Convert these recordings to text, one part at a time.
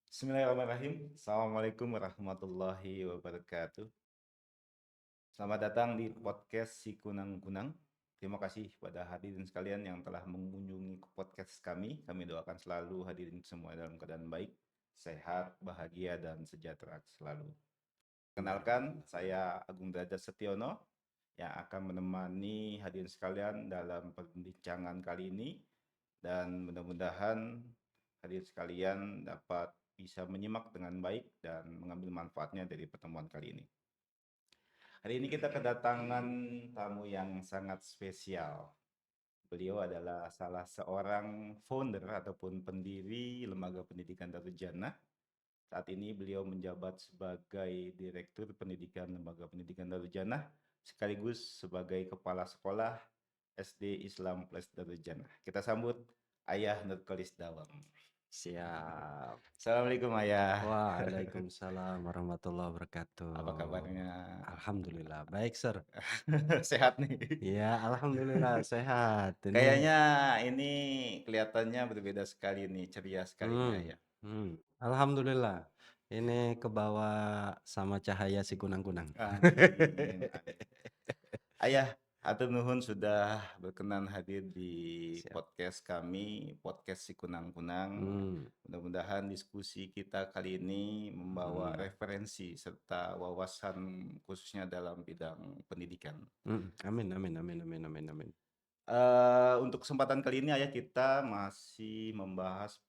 Bismillahirrahmanirrahim. Assalamualaikum warahmatullahi wabarakatuh. Selamat datang di podcast Si Kunang Kunang. Terima kasih kepada hadirin sekalian yang telah mengunjungi podcast kami. Kami doakan selalu hadirin semua dalam keadaan baik, sehat, bahagia, dan sejahtera selalu. Kenalkan, saya Agung Derajat Setiono yang akan menemani hadirin sekalian dalam perbincangan kali ini, dan mudah-mudahan hadirin sekalian dapat bisa menyimak dengan baik dan mengambil manfaatnya dari pertemuan kali ini. Hari ini kita kedatangan tamu yang sangat spesial. Beliau adalah salah seorang founder ataupun pendiri Lembaga Pendidikan Darul Jannah. Saat ini beliau menjabat sebagai Direktur Pendidikan Lembaga Pendidikan Darul Jannah sekaligus sebagai Kepala Sekolah SD Islam Plus Darul Jannah. Kita sambut Ayah Nurkolis Dawang. Siap. Assalamualaikum Ayah. Waalaikumsalam warahmatullahi wabarakatuh. Apa kabarnya? Alhamdulillah, baik, Sir. Sehat nih. Ya, alhamdulillah sehat. Ini, Kayaknya ini kelihatannya berbeda sekali nih, ceria sekali nih hmm, Ayah. alhamdulillah. Ini ke bawah sama cahaya si kunang-kunang. Amin, amin. Ayah, hatur nuhun sudah berkenan hadir di Siap. podcast kami, podcast Si Kunang-Kunang. Hmm, Mudah-mudahan diskusi kita kali ini membawa hmm, referensi serta wawasan khususnya dalam bidang pendidikan. Amin, amin, amin, amin, amin, amin. Untuk kesempatan kali ini Ayah kita masih membahas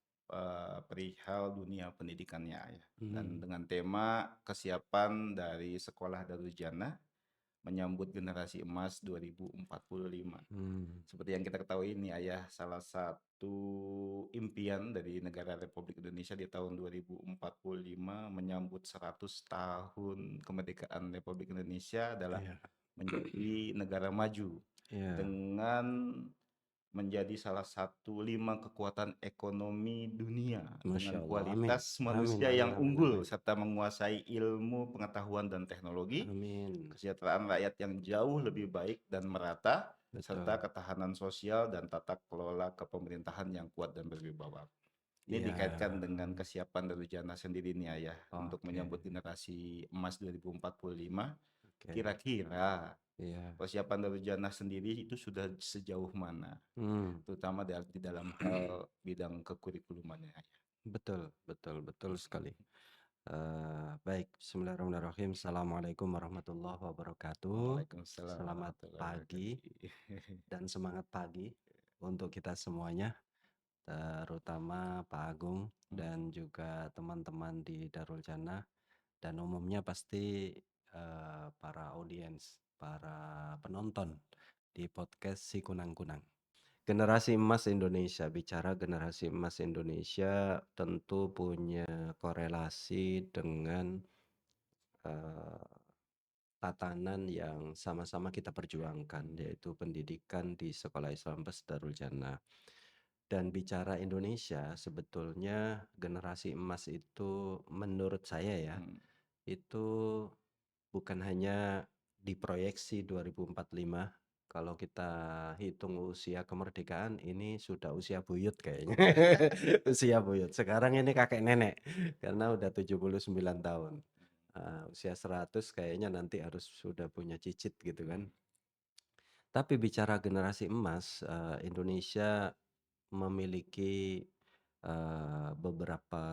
perihal dunia pendidikannya Ayah. Dan Hmm, dengan tema kesiapan dari Sekolah Darul Jannah menyambut generasi emas 2045. hmm, Seperti yang kita ketahui ini Ayah, salah satu impian dari negara Republik Indonesia di tahun 2045 menyambut 100 tahun kemerdekaan Republik Indonesia adalah iya, menjadi negara maju iya, dengan menjadi salah satu 5 kekuatan ekonomi dunia Masya dengan Allah, amin, kualitas amin, manusia amin, yang amin, unggul amin, serta menguasai ilmu, pengetahuan, dan teknologi, amin, kesejahteraan rakyat yang jauh lebih baik dan merata, serta betul, ketahanan sosial dan tata kelola kepemerintahan yang kuat dan berwibawa. Ini iya, dikaitkan dengan kesiapan dari Jana sendiri nih Ayah untuk oke, menyambut generasi emas 2045. oke, Kira-kira iya. persiapan dari Jana sendiri itu sudah sejauh mana? Hmm, Terutama di dalam hal bidang kekurikulumannya Ayah. betul, betul, betul sekali. Baik, bismillahirrahmanirrahim. Assalamualaikum warahmatullahi wabarakatuh. Waalaikumsalam Selamat warahmatullahi pagi wabarakatuh. dan semangat pagi untuk kita semuanya, terutama Pak Agung dan juga teman-teman di Darul Jannah dan umumnya pasti para audiens, para penonton di podcast Si Kunang-Kunang. Generasi emas Indonesia, bicara generasi emas Indonesia tentu punya korelasi dengan eh, tatanan yang sama-sama kita perjuangkan, yaitu pendidikan di Sekolah Islam Plus Darul Jannah. Dan bicara Indonesia, sebetulnya generasi emas itu menurut saya ya, itu bukan hanya diproyeksi 2045. Kalau kita hitung usia kemerdekaan, ini sudah usia buyut kayaknya. Usia buyut. Sekarang ini kakek nenek karena udah 79 tahun. Usia 100 kayaknya nanti harus sudah punya cicit gitu kan. Tapi bicara generasi emas, Indonesia memiliki beberapa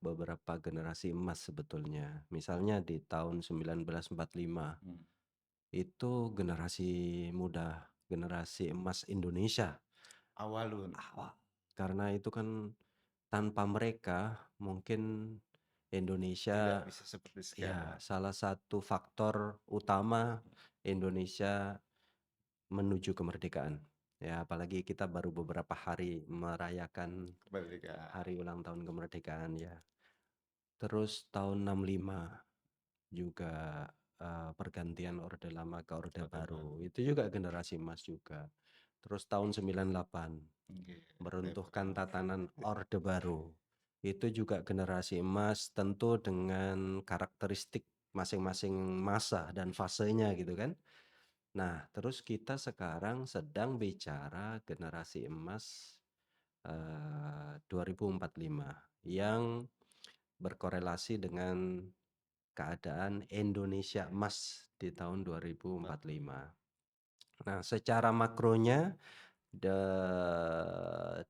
beberapa generasi emas sebetulnya. Misalnya di tahun 1945 itu generasi muda, generasi emas Indonesia Awalun awal. Karena itu kan tanpa mereka mungkin tidak Indonesia, bisa seperti ya, sekarang. salah satu faktor utama Indonesia menuju kemerdekaan. Ya, apalagi kita baru beberapa hari merayakan Kemerdekaan. hari ulang tahun kemerdekaan ya. Terus tahun 65 juga pergantian Orde Lama ke Orde Orde Baru. Baru. Itu juga generasi emas juga. Terus tahun 98 Oke, meruntuhkan reformasi. tatanan Orde Baru. Itu juga generasi emas tentu dengan karakteristik masing-masing masa dan fasenya gitu kan. Nah, terus kita sekarang sedang bicara generasi emas 2045 yang berkorelasi dengan keadaan Indonesia Emas di tahun 2045. Nah, secara makronya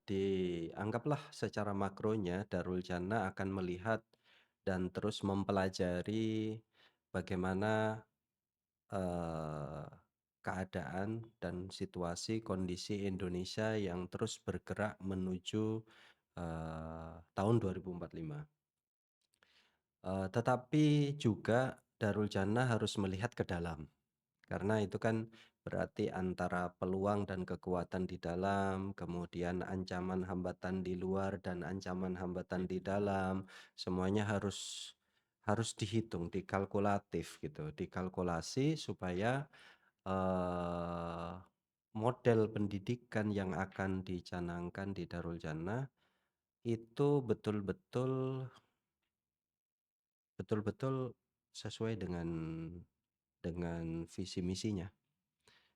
dianggaplah secara makronya Darul Jannah akan melihat dan terus mempelajari bagaimana, eee, keadaan dan situasi kondisi Indonesia yang terus bergerak menuju, tahun 2045. Tetapi juga Darul Jannah harus melihat ke dalam, karena itu kan berarti antara peluang dan kekuatan di dalam, kemudian ancaman hambatan di luar dan ancaman hambatan Iya, di dalam, semuanya harus harus dihitung, dikalkulatif gitu, dikalkulasi supaya, eee, model pendidikan yang akan dicanangkan di Darul Jannah itu betul-betul sesuai dengan visi misinya.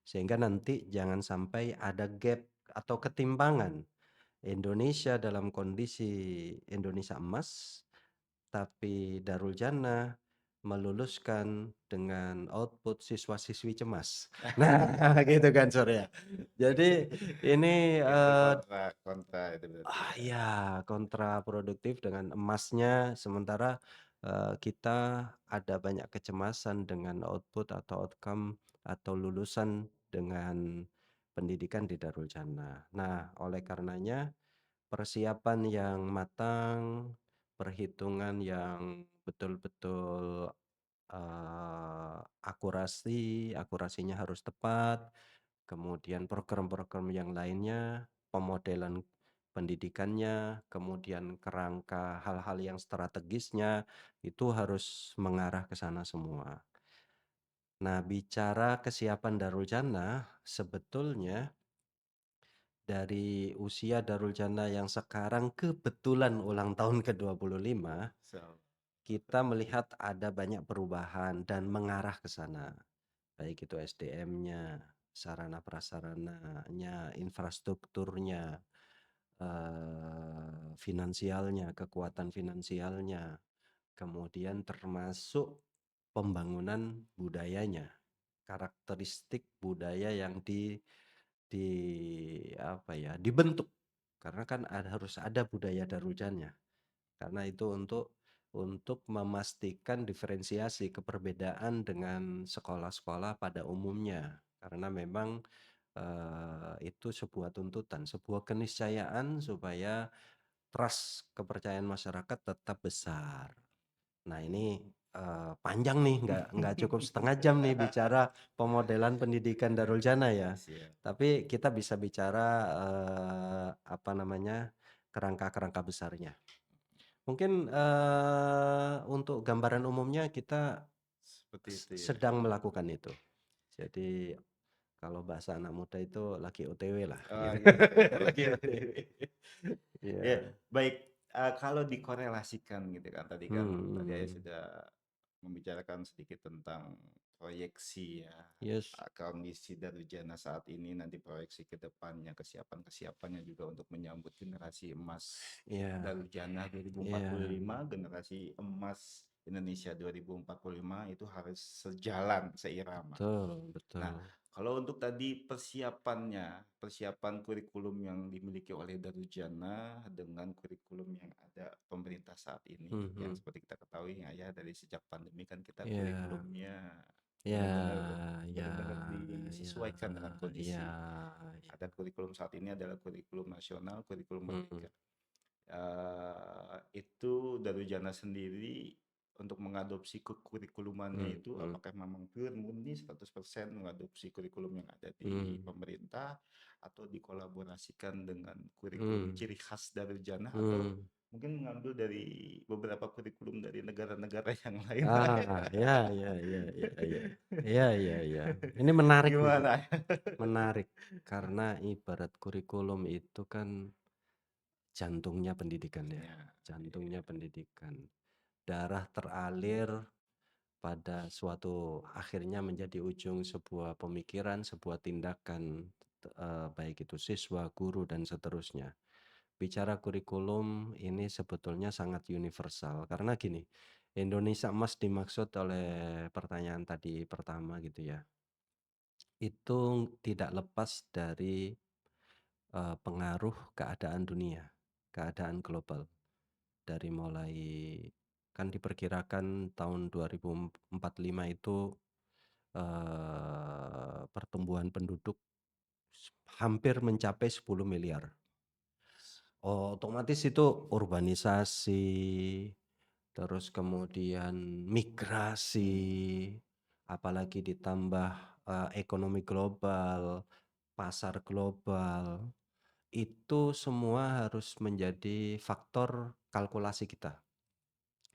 Sehingga nanti jangan sampai ada gap atau ketimpangan Indonesia dalam kondisi Indonesia emas, tapi Darul Jannah meluluskan dengan output siswa-siswi cemas. Nah, gitu kan Surya. Jadi ini, itu kontra kontra itu berarti ya. iya, kontraproduktif dengan emasnya, sementara, kita ada banyak kecemasan dengan output atau outcome atau lulusan dengan pendidikan di Darul Jannah. Nah, oleh karenanya persiapan yang matang, perhitungan yang betul-betul, akurasinya harus tepat. Kemudian program-program yang lainnya, pemodelan pendidikannya, kemudian kerangka hal-hal yang strategisnya, itu harus mengarah ke sana semua. Nah, bicara kesiapan Darul Jannah, sebetulnya dari usia Darul Jannah yang sekarang kebetulan ulang tahun ke-25, So, kita melihat ada banyak perubahan dan mengarah ke sana. Baik itu SDM-nya, sarana prasarananya, infrastrukturnya, finansialnya, kekuatan finansialnya, kemudian termasuk pembangunan budayanya, karakteristik budaya yang di apa ya, dibentuk. Karena kan harus ada budaya Darujanya. Karena itu untuk memastikan diferensiasi keperbedaan dengan sekolah-sekolah pada umumnya. Karena memang, itu sebuah tuntutan, sebuah keniscayaan supaya trust kepercayaan masyarakat tetap besar. Nah ini, panjang nih, nggak cukup setengah jam nih bicara pemodelan pendidikan Darul Jannah ya. siap. Tapi kita bisa bicara, apa namanya, kerangka-kerangka besarnya. Mungkin, untuk gambaran umumnya kita Seperti itu ya. sedang melakukan itu. Jadi kalau bahasa anak muda itu lagi OTW lah Oh gitu. gitu. Lagi OTW. Ya, Iya. baik, kalau dikorelasikan gitu kan, tadi Ayah Mhm. sudah membicarakan sedikit tentang proyeksi ya, Yes. kondisi Darujana saat ini, nanti proyeksi ke depannya, kesiapan-kesiapannya juga untuk menyambut generasi emas Iya. Darujana Iya. 2045, generasi emas Indonesia 2045 itu harus sejalan, seirama. Betul Nah, betul. kalau untuk tadi persiapannya, persiapan kurikulum yang dimiliki oleh Darujana dengan kurikulum yang ada pemerintah saat ini, yang Mhm. seperti kita ketahui ya dari sejak pandemi kan kita Iya. kurikulumnya Iya benar-benar iya benar-benar iya disesuaikan dengan iya kondisi. iya. Ada kurikulum saat ini adalah kurikulum nasional, kurikulum Mhm. merdeka. Itu Darujana sendiri untuk mengadopsi kurikulumnya itu Mhm. apakah memang pure murni 100% mengadopsi kurikulum yang ada di Mhm. pemerintah atau dikolaborasikan dengan kurikulum Mhm. ciri khas Darujana atau Mhm. mungkin mengambil dari beberapa kurikulum dari negara-negara yang lain. Ya ya ya ya ya. Iya iya iya. Ini menarik nih, Gimana? menarik. Karena ibarat kurikulum itu kan jantungnya pendidikan ya, Ya, jantungnya iya, pendidikan. Darah teralir pada suatu akhirnya menjadi ujung sebuah pemikiran, sebuah tindakan, baik itu siswa, guru, dan seterusnya. bicara kurikulum ini sebetulnya sangat universal karena gini, Indonesia Emas dimaksud oleh pertanyaan tadi pertama gitu ya, itu tidak lepas dari, pengaruh keadaan dunia, keadaan global. Dari mulai kan diperkirakan tahun 2045 itu, pertumbuhan penduduk hampir mencapai 10 miliar. Otomatis itu urbanisasi, terus kemudian migrasi, apalagi ditambah, ekonomi global, pasar global, itu semua harus menjadi faktor kalkulasi kita.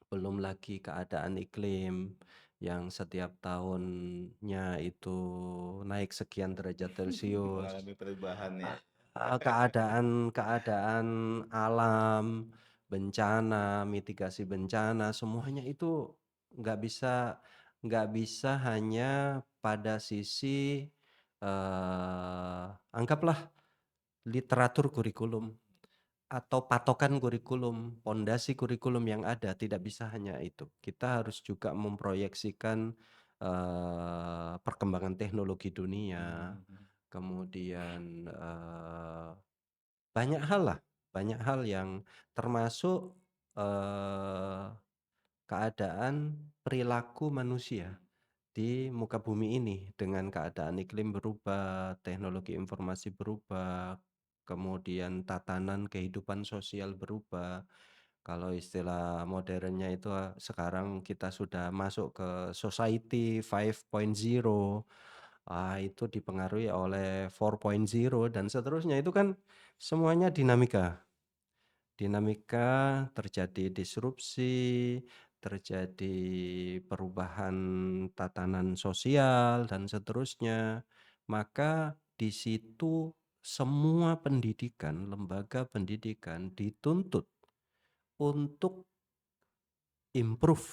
Belum lagi keadaan iklim yang setiap tahunnya itu naik sekian derajat celcius. Mengalami perubahan ya. Keadaan alam, bencana, mitigasi bencana, semuanya itu nggak bisa nggak bisa hanya pada sisi, anggaplah literatur kurikulum atau patokan kurikulum, pondasi kurikulum yang ada, tidak bisa hanya itu. Kita harus juga memproyeksikan, perkembangan teknologi dunia, Mhm, mhm. kemudian, banyak hal lah, banyak hal yang termasuk, eee, keadaan perilaku manusia di muka bumi ini dengan keadaan iklim berubah, teknologi informasi berubah, kemudian tatanan kehidupan sosial berubah. Kalau istilah modernnya itu, sekarang kita sudah masuk ke society 5.0, itu dipengaruhi oleh 4.0 dan seterusnya. Itu kan semuanya dinamika. Dinamika, terjadi disrupsi, terjadi perubahan tatanan sosial dan seterusnya. Maka di situ semua pendidikan, lembaga pendidikan dituntut untuk improve,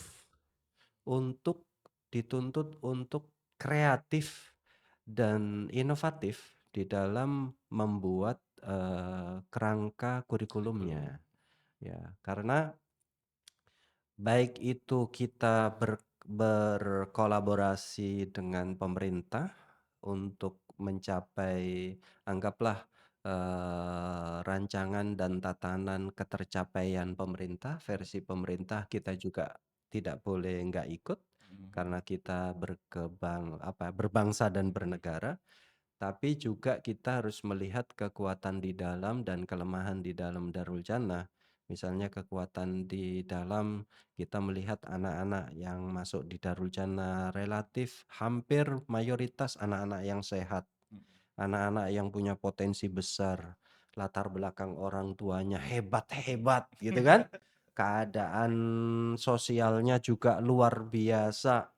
untuk dituntut untuk kreatif dan inovatif di dalam membuat, kerangka Kurikulum. kurikulumnya, ya. Karena baik itu kita berkolaborasi dengan pemerintah untuk mencapai anggaplah, rancangan dan tatanan ketercapaian pemerintah, versi pemerintah kita juga tidak boleh nggak ikut, Mhm, karena kita berbangsa dan bernegara. Tapi juga kita harus melihat kekuatan di dalam dan kelemahan di dalam Darul Jannah. Misalnya kekuatan di dalam kita melihat anak-anak yang masuk di Darul Jannah relatif hampir mayoritas anak-anak yang sehat, mhm. anak-anak yang punya potensi besar, latar belakang orang tuanya hebat-hebat gitu kan. Keadaan sosialnya juga luar biasa.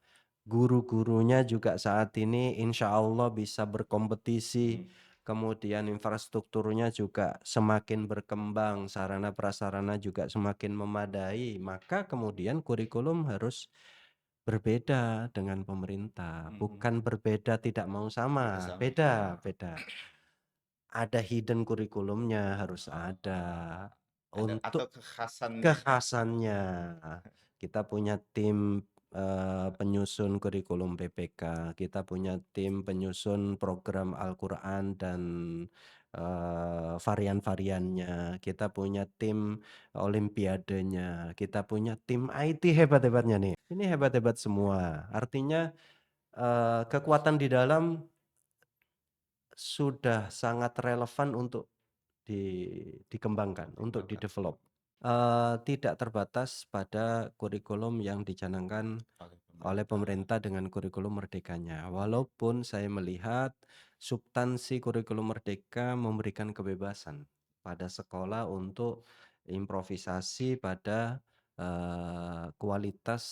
Guru-gurunya juga saat ini insya Allah bisa berkompetisi, Mhm, kemudian infrastrukturnya juga semakin berkembang, sarana prasarana juga semakin memadai, maka kemudian kurikulum harus berbeda dengan pemerintah, mhm. bukan berbeda tidak mau Tidak sama, sama. beda beda. Ada hidden kurikulumnya harus Oh, ada, ada atau untuk kekhasannya. kekhasannya. Kita punya tim, penyusun kurikulum PPK, kita punya tim penyusun program Al-Qur'an dan, varian-variannya, kita punya tim olimpiadenya, kita punya tim IT hebat-hebatnya nih. Ini hebat-hebat semua. Artinya, kekuatan di dalam sudah sangat relevan untuk dikembangkan, untuk Dikembangkan di-develop. Tidak terbatas pada kurikulum yang dicanangkan oleh oleh pemerintah. pemerintah dengan kurikulum merdekanya. Walaupun saya melihat substansi kurikulum merdeka memberikan kebebasan pada sekolah untuk improvisasi pada, kualitas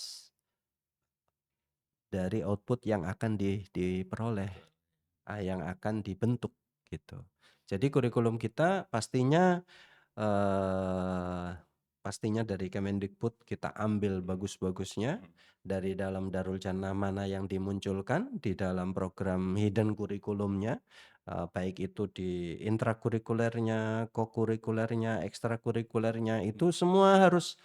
dari output yang akan diperoleh, Betul. yang akan dibentuk gitu. Jadi kurikulum kita pastinya, pastinya dari Kemendikbud kita ambil bagus-bagusnya, Mhm. dari dalam Darul Jannah mana yang dimunculkan di dalam program hidden kurikulumnya, baik itu di intrakurikulernya, kokurikulernya, ekstrakurikulernya, itu semua harus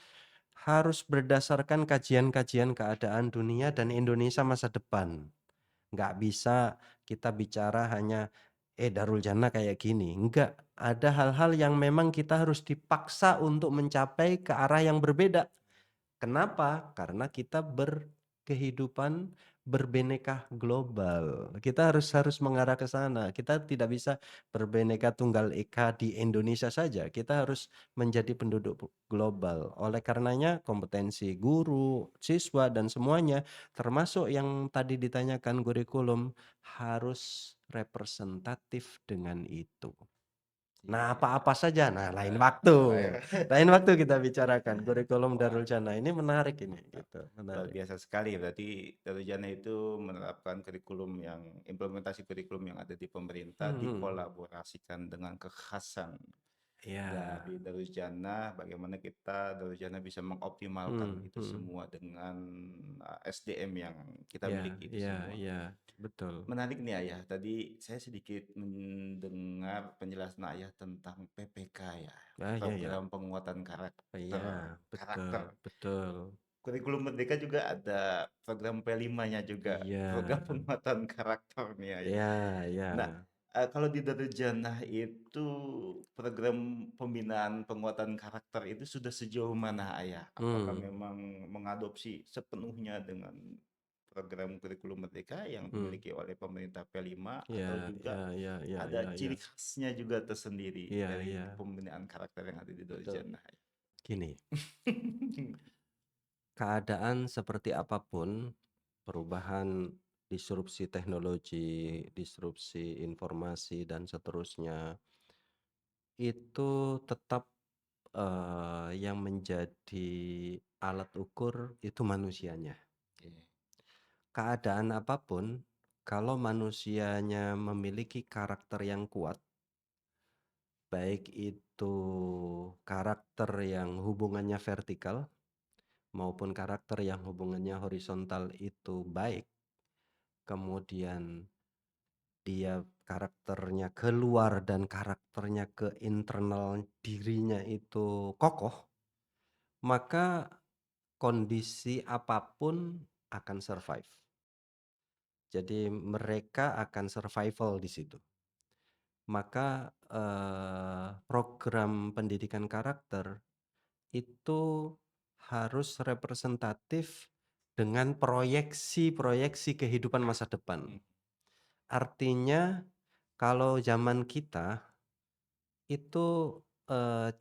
berdasarkan kajian-kajian keadaan dunia dan Indonesia masa depan. Nggak bisa kita bicara hanya, Darul Jannah kayak gini, enggak. Ada hal-hal yang memang kita harus dipaksa untuk mencapai ke arah yang berbeda. Kenapa? Karena kita berkehidupan berbineka global. Kita harus mengarah ke sana. Kita tidak bisa berbineka tunggal ika di Indonesia saja. Kita harus menjadi penduduk global. Oleh karenanya kompetensi guru, siswa dan semuanya termasuk yang tadi ditanyakan kurikulum harus representatif dengan itu. Nah, Iya. apa-apa saja. Nah, lain Nah, waktu. lain Lain waktu kita bicarakan kurikulum wah, Darul Jannah. Ini menarik ini, mantap. gitu, Luar menarik. biasa sekali, berarti Darujana itu menerapkan kurikulum yang implementasi kurikulum yang ada di pemerintah Mhm. dikolaborasikan dengan kekhasan Iya. dari Darujana, bagaimana kita Darujana bisa mengoptimalkan Mhm itu mhm. semua dengan SDM yang kita Iya miliki itu iya semua. iya, betul. Menarik nih Ayah, tadi saya sedikit mendengar penjelasan Ayah tentang PPK ya, Ah, iya iya. program penguatan Iya, betul karakter. betul. Kurikulum Merdeka juga ada program P5-nya juga, Iya. program penguatan karakter nih Ayah. Iya iya. Nah, kalau di Darujannah itu program pembinaan penguatan karakter itu sudah sejauh mana Ayah? Apakah Mmm, memang mengadopsi sepenuhnya dengan program kurikulum Merdeka yang mhm. dimiliki oleh pemerintah P5 Iya atau juga iya iya iya ada iya iya. ciri khasnya juga tersendiri Iya dari iya, pembinaan karakter yang ada di betul. Darujannah? Gini, keadaan seperti apapun, perubahan disrupsi teknologi, disrupsi informasi dan seterusnya, itu tetap, yang menjadi alat ukur itu manusianya. Oke. Keadaan apapun, kalau manusianya memiliki karakter yang kuat, baik itu karakter yang hubungannya vertikal maupun karakter yang hubungannya horizontal itu baik, kemudian dia karakternya keluar dan karakternya ke internal dirinya itu kokoh, maka kondisi apapun akan survive. Jadi mereka akan survival di situ. Maka, program pendidikan karakter itu harus representatif dengan proyeksi-proyeksi kehidupan masa depan. Mhm. Artinya kalau zaman kita itu,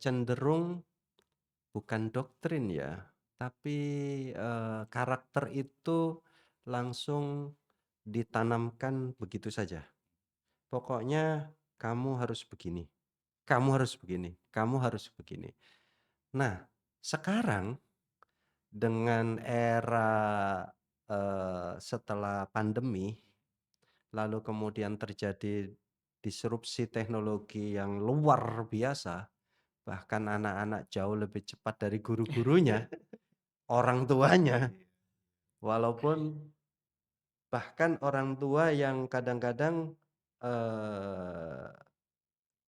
cenderung bukan doktrin ya, tapi, karakter itu langsung ditanamkan begitu saja. Pokoknya kamu harus begini, kamu harus begini, kamu harus begini. Nah, sekarang dengan era, setelah pandemi, lalu kemudian terjadi disrupsi teknologi yang luar biasa, bahkan anak-anak jauh lebih cepat dari guru-gurunya, orang tuanya, Iya. walaupun bahkan orang tua yang kadang-kadang, eee,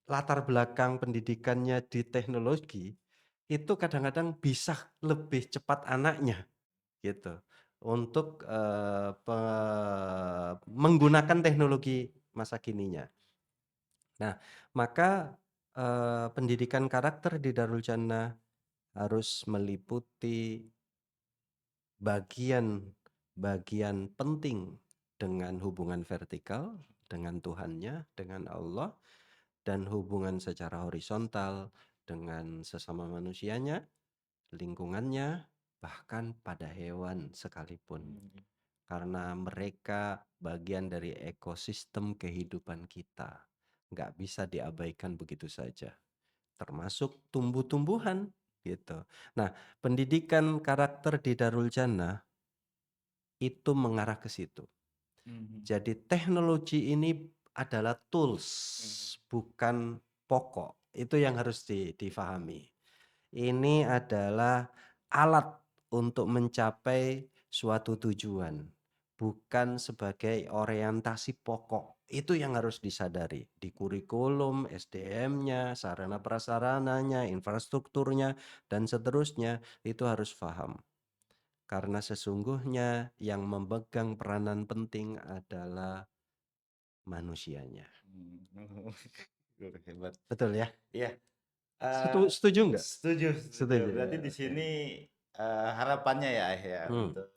latar belakang pendidikannya di teknologi, itu kadang-kadang bisa lebih cepat anaknya. Gitu, untuk, menggunakan teknologi masa kininya. Nah, maka, pendidikan karakter di Darul Jannah harus meliputi bagian penting dengan hubungan vertikal, dengan Tuhannya, dengan Allah, dan hubungan secara horizontal dengan sesama manusianya, lingkungannya, bahkan pada hewan sekalipun. Mhm. Karena mereka bagian dari ekosistem kehidupan kita. Nggak bisa diabaikan begitu saja. Termasuk tumbuh-tumbuhan, gitu. Nah, pendidikan karakter di Darul Jannah itu mengarah ke situ. Mhm. Jadi teknologi ini adalah tools, Mhm. bukan pokok. Itu yang harus difahami. ini adalah alat untuk mencapai suatu tujuan, bukan sebagai orientasi pokok. Itu yang harus disadari di kurikulum, SDM-nya, sarana prasarananya, infrastrukturnya, dan seterusnya, itu harus paham. Karena sesungguhnya yang memegang peranan penting adalah manusianya. Mmm, hebat. Betul ya? Iya, eee, Setuju nggak? setuju setuju. Setuju ya, Berarti di oke. sini, harapannya ya, ya, Hmm. untuk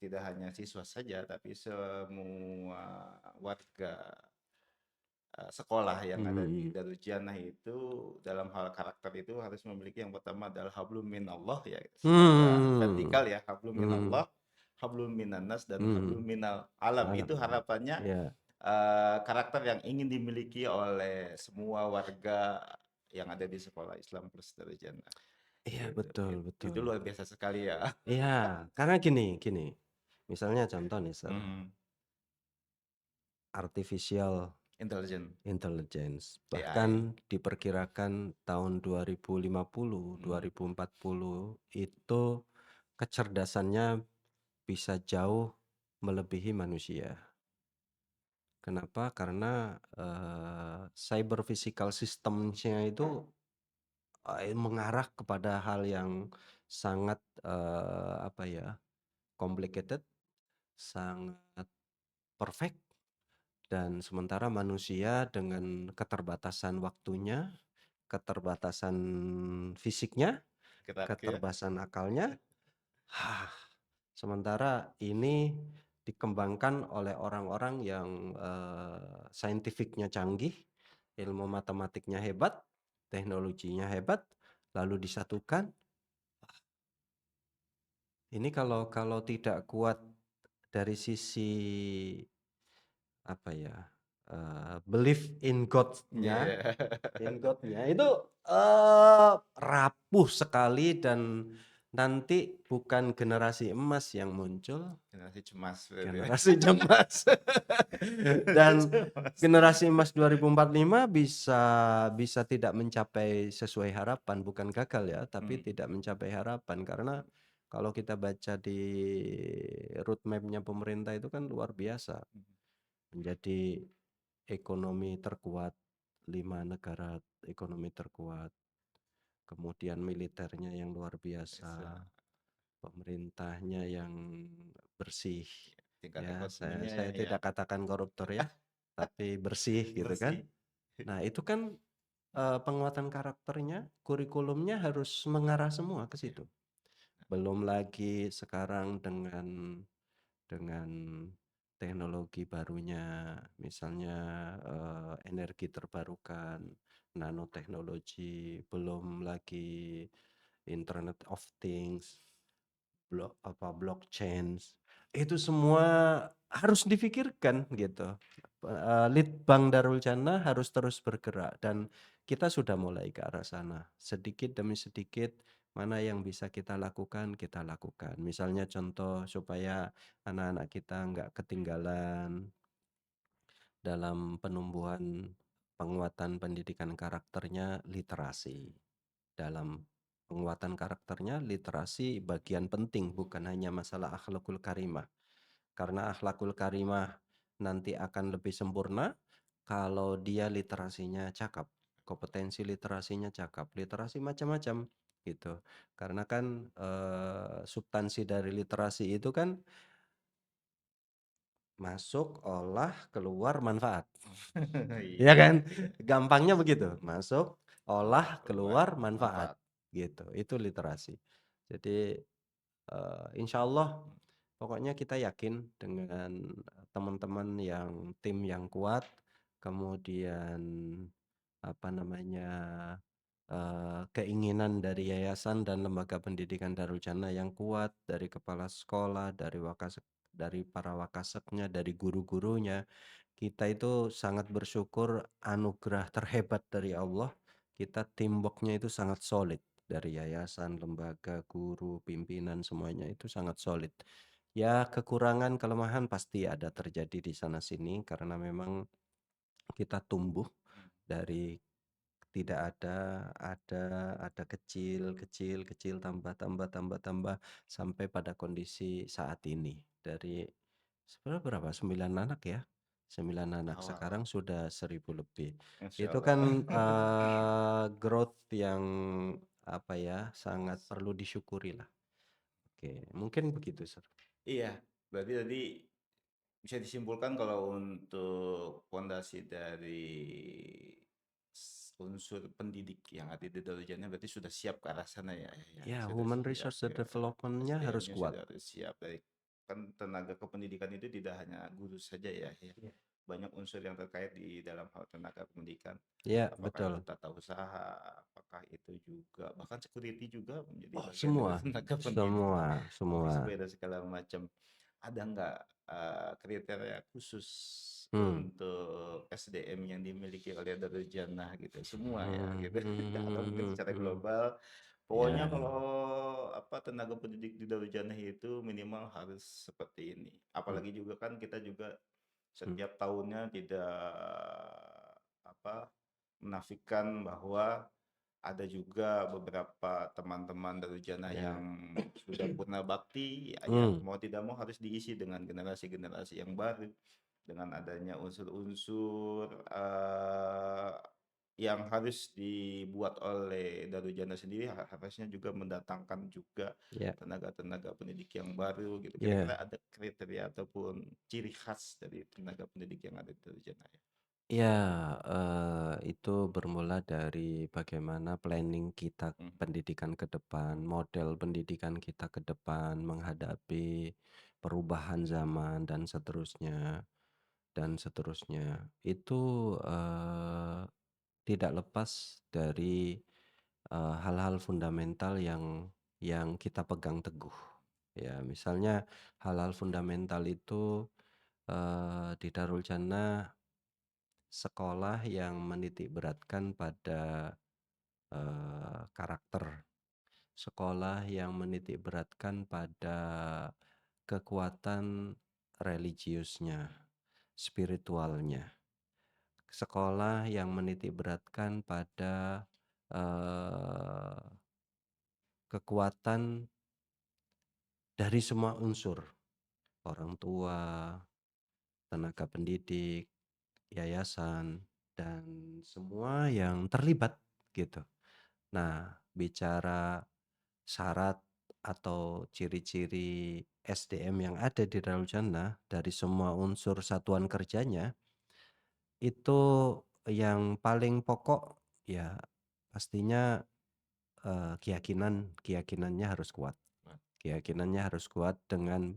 tidak hanya siswa saja, tapi semua warga sekolah yang Mhm ada di mhm. Darul Jannah itu dalam hal karakter itu harus memiliki yang pertama adalah hablum minallah ya, secara Hmm. vertikal ya, hablum Mhm. minallah, hablum minannas, dan hablum Mhm. minal alam. Alam, Itu harapannya iya. karakter yang ingin dimiliki oleh semua warga yang ada di sekolah Islam Plus Darul Jannah. Iya, Gitu. betul Itu betul. luar biasa sekali ya. Iya, karena gini gini, misalnya contoh nih, Mhm. artificial Intelligent, intelligence, AI. bahkan diperkirakan tahun 2050, Mhm. 2040 itu kecerdasannya bisa jauh melebihi manusia. Kenapa? Karena, cyber physical system-nya itu, mengarah kepada hal yang sangat, apa ya, complicated, sangat perfect, dan sementara manusia dengan keterbatasan waktunya, keterbatasan fisiknya, Gerak ya. keterbatasan akalnya, sementara ini dikembangkan oleh orang-orang yang, scientific-nya canggih, ilmu matematiknya hebat, teknologinya hebat, lalu disatukan. Ini kalau kalau tidak kuat dari sisi, apa ya, belief in God-nya, Iya. itu, rapuh sekali, dan nanti bukan generasi emas yang muncul, Generasi cemas berarti ya. generasi cemas. Dan Cemas. generasi emas 2045 bisa bisa tidak mencapai sesuai harapan, bukan gagal ya, tapi Mhm. tidak mencapai harapan. Karena kalau kita baca di roadmap-nya pemerintah itu kan luar biasa, Mhm. menjadi ekonomi terkuat, 5 negara ekonomi terkuat, kemudian militernya yang luar Bisa. biasa, pemerintahnya yang bersih, Tingkat ya. Saya ekonominya saya ya tidak katakan koruptor ya, tapi bersih gitu kan. bersih. Nah itu kan, penguatan karakternya, kurikulumnya harus mengarah semua ke Ya. situ. Belum lagi sekarang dengan teknologi barunya, misalnya, energi terbarukan, nanoteknologi, belum lagi Internet of Things, blockchain, itu semua harus difikirkan gitu. Litbang Darul Jannah harus terus bergerak, dan kita sudah mulai ke arah sana. Sedikit demi sedikit, mana yang bisa kita lakukan, kita lakukan. Misalnya contoh supaya anak-anak kita nggak ketinggalan dalam penumbuhan penguatan pendidikan karakternya, literasi. Dalam penguatan karakternya, literasi bagian penting, bukan hanya masalah akhlakul karimah. Karena akhlakul karimah nanti akan lebih sempurna kalau dia literasinya cakap, kompetensi literasinya cakap, literasi macam-macam gitu. Karena kan, substansi dari literasi itu kan masuk, olah, keluar, manfaat. Iya Iya kan? iya. Gampangnya begitu, masuk, Olah, olah, keluar, keluar, manfaat, manfaat. gitu. Itu literasi. Jadi, insya Allah pokoknya kita yakin dengan teman-teman yang tim yang kuat, kemudian apa namanya, keinginan dari yayasan dan lembaga pendidikan Darul Jannah yang kuat, dari kepala sekolah, dari para wakaseknya, dari guru-gurunya. Kita itu sangat bersyukur anugerah terhebat dari Allah. Kita teamwork-nya itu sangat solid, dari yayasan, lembaga, guru, pimpinan, semuanya itu sangat solid. Ya, kekurangan, kelemahan pasti ada terjadi di sana sini karena memang kita tumbuh Mmm. dari tidak ada kecil kecil kecil, tambah tambah tambah tambah, sampai pada kondisi saat ini. Dari sebenarnya berapa, 9 anak ya? 9 anak, Wow, wow, sekarang sudah 1.000 lebih. Masya Itu Allah. kan, growth yang, apa ya, sangat perlu disyukurilah. Oke, mungkin begitu, Sir. Iya, berarti tadi bisa disimpulkan kalau untuk fondasi dari unsur pendidik yang ada di Darujana berarti sudah siap ke arah sana ya, ya, Ya, sudah human siap resource ya. development-nya harus SDM-nya kuat. sudah harus siap dari kan tenaga kependidikan itu tidak hanya guru saja ya, ya. Iya. Banyak unsur yang terkait di dalam hal tenaga pendidikan. Ya, Apakah itu betul. tata usaha, apakah itu juga bahkan security juga menjadi Oh, bagian dari semua tenaga pendidik, semua semua. OSP dan segala macam. Ada nggak kriteria khusus Hmm. untuk SDM yang dimiliki oleh Darujana gitu? Semua ya Mhm gitu. Atau mungkin mhm secara mhm. global, pokoknya Ya, kalau apa tenaga pendidik di Darujana itu minimal harus seperti ini. mmm, Apalagi juga kan kita juga mmm, setiap tahunnya tidak apa menafikan bahwa ada juga beberapa teman-teman Darujana yang ya. sudah purna bakti, ya, yang Mmm, mau tidak mau harus diisi dengan generasi-generasi yang baru, dengan adanya unsur-unsur yang harus dibuat oleh Darujana sendiri, harusnya juga mendatangkan juga ya tenaga-tenaga pendidik yang baru gitu. Kira-kira ya ada kriteria ataupun ciri khas dari tenaga pendidik yang ada di Darujana ya? ya, itu bermula dari bagaimana planning kita Mhm, pendidikan ke depan, model pendidikan kita ke depan menghadapi perubahan zaman dan seterusnya dan seterusnya. Itu, tidak lepas dari, hal-hal fundamental yang kita pegang teguh. Ya, misalnya hal-hal fundamental itu, di Darul Jannah sekolah yang menitik beratkan pada, karakter, sekolah yang menitik beratkan pada kekuatan religiusnya, spiritualnya, sekolah yang menitik beratkan pada, eee, kekuatan dari semua unsur, orang tua, tenaga pendidik, yayasan, dan semua yang terlibat gitu. Nah, bicara syarat atau ciri-ciri SDM yang ada di Darul Jannah dari semua unsur satuan kerjanya, itu yang paling pokok ya pastinya, keyakinannya harus kuat. Wah, Keyakinannya harus kuat dengan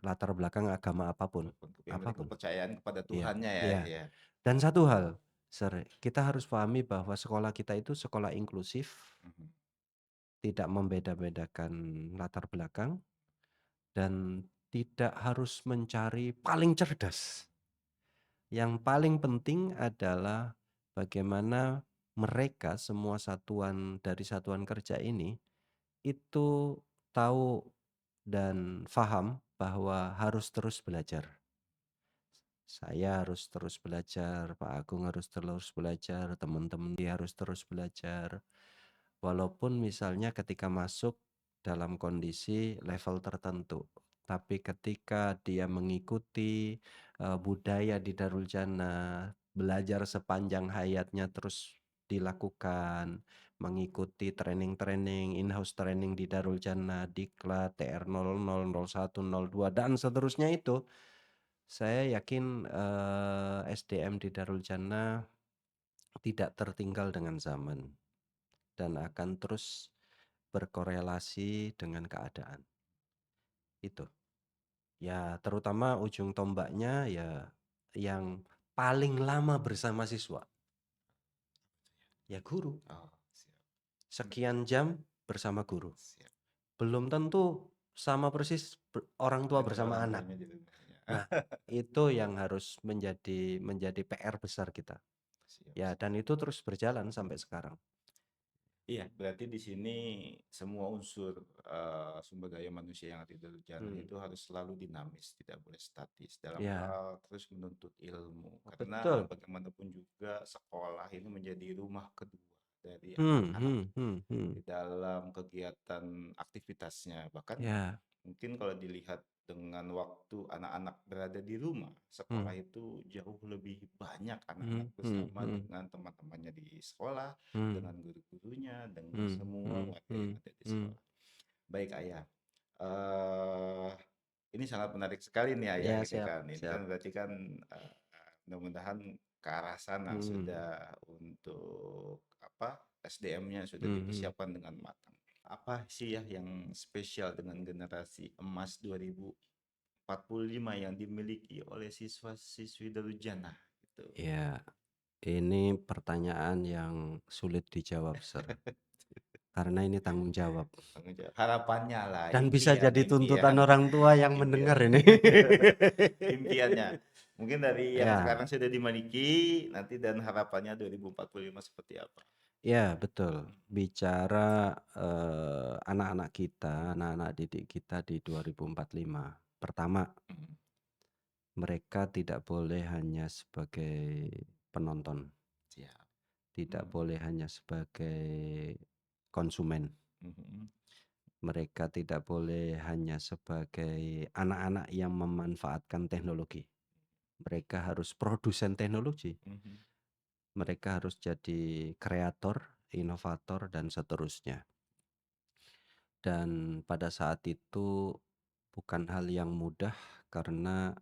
latar belakang agama apapun yang penting apapun. kepercayaan kepada Iya Tuhannya ya, iya. ya. Dan satu hal, kita harus pahami bahwa sekolah kita itu sekolah inklusif, Mhm. tidak membeda-bedakan latar belakang, dan tidak harus mencari paling cerdas. Yang paling penting adalah bagaimana mereka semua satuan dari satuan kerja ini, itu tahu dan paham bahwa harus terus belajar. Saya harus terus belajar, Pak Agung harus terus belajar, teman-teman dia harus terus belajar. Walaupun misalnya ketika masuk dalam kondisi level tertentu, tapi ketika dia mengikuti, budaya di Darul Jannah, belajar sepanjang hayatnya terus dilakukan, mengikuti training-training, in-house training di Darul Jannah, Diklat, TR00, 01, 02, dan seterusnya itu, saya yakin, SDM di Darul Jannah tidak tertinggal dengan zaman dan akan terus berkorelasi dengan keadaan, itu. Ya terutama ujung tombaknya ya yang paling lama bersama siswa, ya guru. Oh, siap. Mmm, Sekian jam bersama guru. siap. Belum tentu sama persis orang tua Dengan bersama orang anak. tuanya di rumah, ya. Nah, itu yang harus menjadi PR besar kita. Siap, Ya siap. dan itu terus berjalan sampai sekarang. Iya, berarti di sini semua unsur sumber daya manusia yang ada di Darujana Hmm, itu harus selalu dinamis, tidak boleh statis dalam ya, hal terus menuntut ilmu. oh, Karena betul. bagaimanapun juga sekolah ini menjadi rumah kedua dari Hmm, anak-anak hmm, hmm, hmm. di dalam kegiatan aktivitasnya. Bahkan Ya, mungkin kalau dilihat dengan waktu anak-anak berada di rumah, hmm, sekolah itu jauh lebih banyak hmm, anak-anak hmm, bersama hmm, dengan teman-temannya di sekolah, hmm, dengan guru-gurunya, dengan hmm, semua hmm, warga hmm, yang ada di hmm. sekolah. Baik, Ayah. Eh, ini sangat menarik sekali nih, Ayah, Ya, gitu siap, kan. Ini siap. kan berarti kan eh, mudah-mudahan ke arah sana Hmm, sudah untuk apa SDM-nya sudah hmm, hmm. dipersiapkan dengan matang. Apa sih ya yang spesial dengan generasi emas 2045 yang dimiliki oleh siswa-siswi Darujana gitu. Ya, ini pertanyaan yang sulit dijawab, Sir. Karena ini tanggung jawab. Tanggung jawab. Harapannya lah, Dan bisa impian, jadi tuntutan impian, orang tua yang impian, mendengar ini. impiannya. Mungkin dari yang Ya, sekarang sudah dimiliki, nanti dan harapannya 2045 seperti apa? ya betul. Bicara anak-anak kita, anak-anak didik kita di 2045. Pertama, Mhm. mereka tidak boleh hanya sebagai penonton, Siap. tidak Mhm. boleh hanya sebagai konsumen. Mhm. Mereka tidak boleh hanya sebagai anak-anak yang memanfaatkan teknologi. Mereka harus produsen teknologi. Mhm. Mereka harus jadi kreator, inovator, dan seterusnya. Dan pada saat itu bukan hal yang mudah karena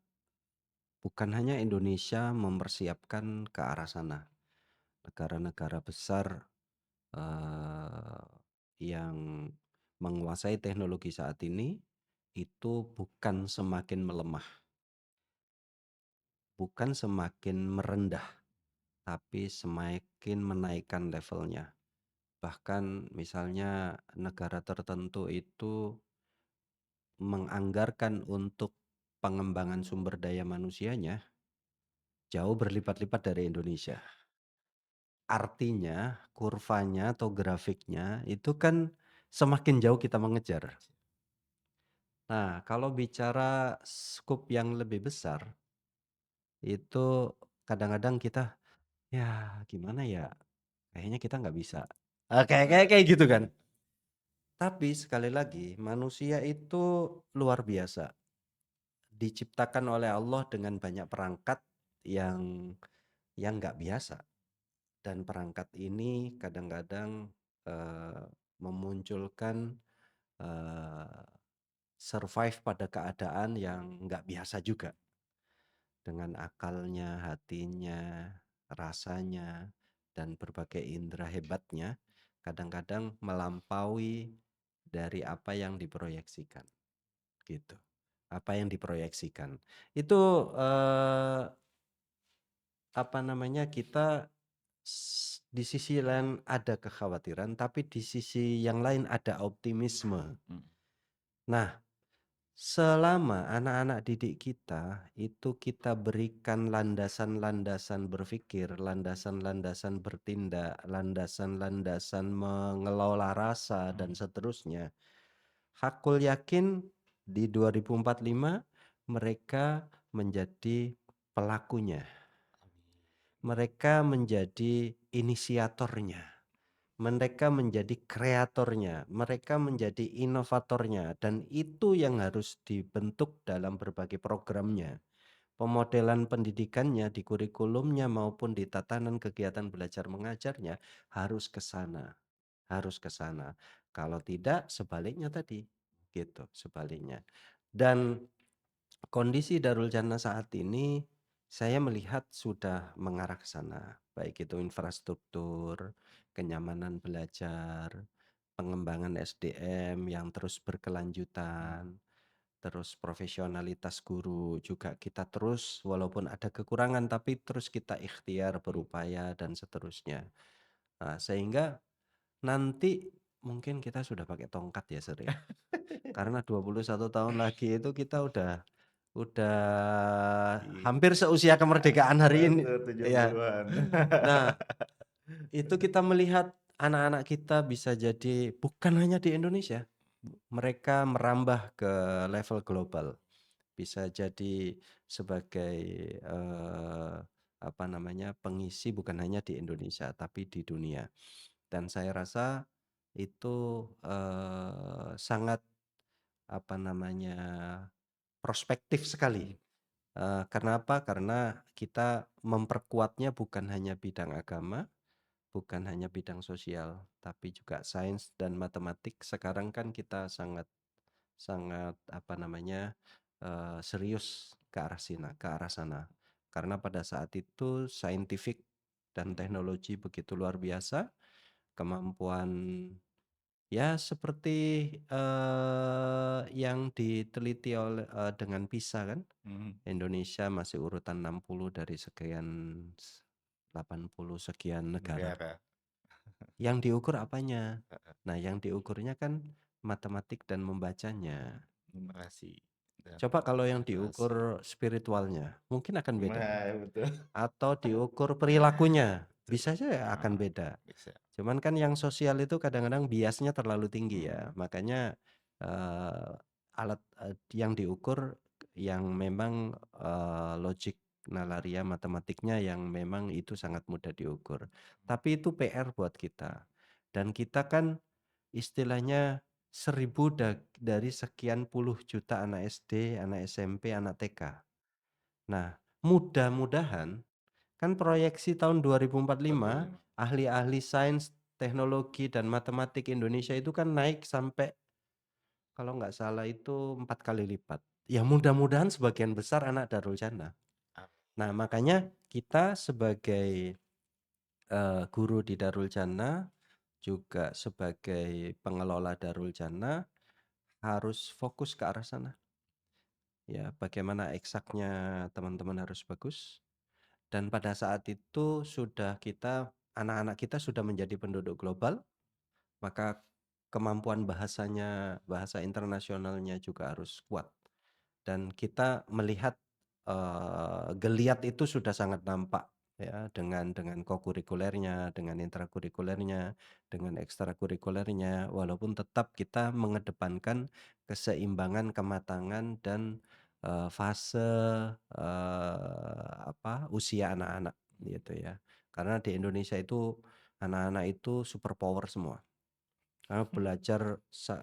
bukan hanya Indonesia mempersiapkan ke arah sana. Negara-negara besar yang menguasai teknologi saat ini itu bukan semakin melemah, bukan semakin merendah, tapi semakin menaikkan levelnya. Bahkan misalnya negara tertentu itu menganggarkan untuk pengembangan sumber daya manusianya jauh berlipat-lipat dari Indonesia. Artinya kurvanya atau grafiknya itu kan semakin jauh kita mengejar. Nah, kalau bicara skup yang lebih besar, itu kadang-kadang kita, ya gimana ya, kayaknya kita nggak bisa. Kayak gitu kan. Tapi sekali lagi, manusia itu luar biasa. Diciptakan oleh Allah dengan banyak perangkat yang nggak biasa. Dan perangkat ini kadang-kadang eh, memunculkan eh, survive pada keadaan yang nggak biasa juga. Dengan akalnya, hatinya, rasanya, dan berbagai indera hebatnya, kadang-kadang melampaui dari apa yang diproyeksikan, gitu. Apa yang diproyeksikan. Itu apa namanya, kita di sisi lain ada kekhawatiran, tapi di sisi yang lain ada optimisme. Mhm. Nah, selama anak-anak didik kita itu kita berikan landasan-landasan berpikir, landasan-landasan bertindak, landasan-landasan mengelola rasa dan Mhm. seterusnya. Hakul yakin di 2045 mereka menjadi pelakunya. Mereka menjadi inisiatornya. Mereka menjadi kreatornya, mereka menjadi inovatornya, dan itu yang harus dibentuk dalam berbagai programnya. Pemodelan pendidikannya di kurikulumnya maupun di tatanan kegiatan belajar mengajarnya harus ke sana, harus ke sana. Kalau tidak, sebaliknya tadi, gitu, sebaliknya. Dan kondisi Darul Jannah saat ini saya melihat sudah mengarah ke sana, baik itu infrastruktur, kenyamanan belajar, pengembangan SDM yang terus Mhm. berkelanjutan, terus profesionalitas guru juga kita terus walaupun ada kekurangan tapi terus kita ikhtiar Mhm. berupaya dan seterusnya. Nah, sehingga nanti mungkin kita sudah pakai tongkat ya, Sir, ya. Karena 21 tahun lagi itu kita udah Iya. hampir seusia kemerdekaan hari ini. Betul, Ya. 70-an. Nah, itu kita melihat anak-anak kita bisa jadi bukan hanya di Indonesia, mereka merambah ke level global. Bisa jadi sebagai, apa namanya, pengisi bukan hanya di Indonesia, tapi di dunia. Dan saya rasa itu, sangat, apa namanya, prospektif sekali. Mhm, Karena apa? Karena kita memperkuatnya bukan hanya bidang agama, bukan hanya bidang sosial, tapi juga sains dan matematik. Sekarang kan kita sangat sangat, apa namanya, serius ke arah sana. Karena pada saat itu scientific dan mhm, teknologi begitu luar biasa, kemampuan ya seperti, yang diteliti dengan PISA kan, mhm, Indonesia masih urutan 60 dari sekian 80 sekian negara. negara, Yang diukur apanya? heeh, Nah, yang diukurnya kan matematik dan membacanya. numerasi dan Coba kalau yang literasi. diukur spiritualnya, mungkin akan beda. Nah, betul. Atau diukur perilakunya, Betul. bisa saja akan Heeh, beda. bisa. Cuman kan yang sosial itu kadang-kadang biasnya terlalu tinggi ya, Mhm, makanya, eee, alat, yang diukur yang memang, logik nalaria matematiknya yang memang itu sangat mudah diukur. Tapi itu PR buat kita. Dan kita kan istilahnya 1000 dari sekian puluh juta anak SD, anak SMP, anak TK. Nah, mudah-mudahan kan proyeksi tahun 2045 45. ahli-ahli sains, teknologi, dan matematik Indonesia itu kan naik sampai kalau nggak salah itu 4 kali lipat. Ya mudah-mudahan sebagian besar anak Darul Jannah. Nah, makanya kita sebagai, guru di Darul Jannah, juga sebagai pengelola Darul Jannah harus fokus ke arah sana. Ya, bagaimana eksaknya teman-teman harus bagus, dan pada saat itu sudah anak-anak kita sudah menjadi penduduk global, maka kemampuan bahasa internasionalnya juga harus kuat. Dan kita melihat, geliat itu sudah sangat nampak ya dengan kokurikulernya, dengan intrakurikulernya, dengan ekstrakurikulernya, walaupun tetap kita mengedepankan keseimbangan, kematangan, dan, fase, usia anak-anak gitu ya. Karena di Indonesia itu anak-anak itu super power semua. Karena belajar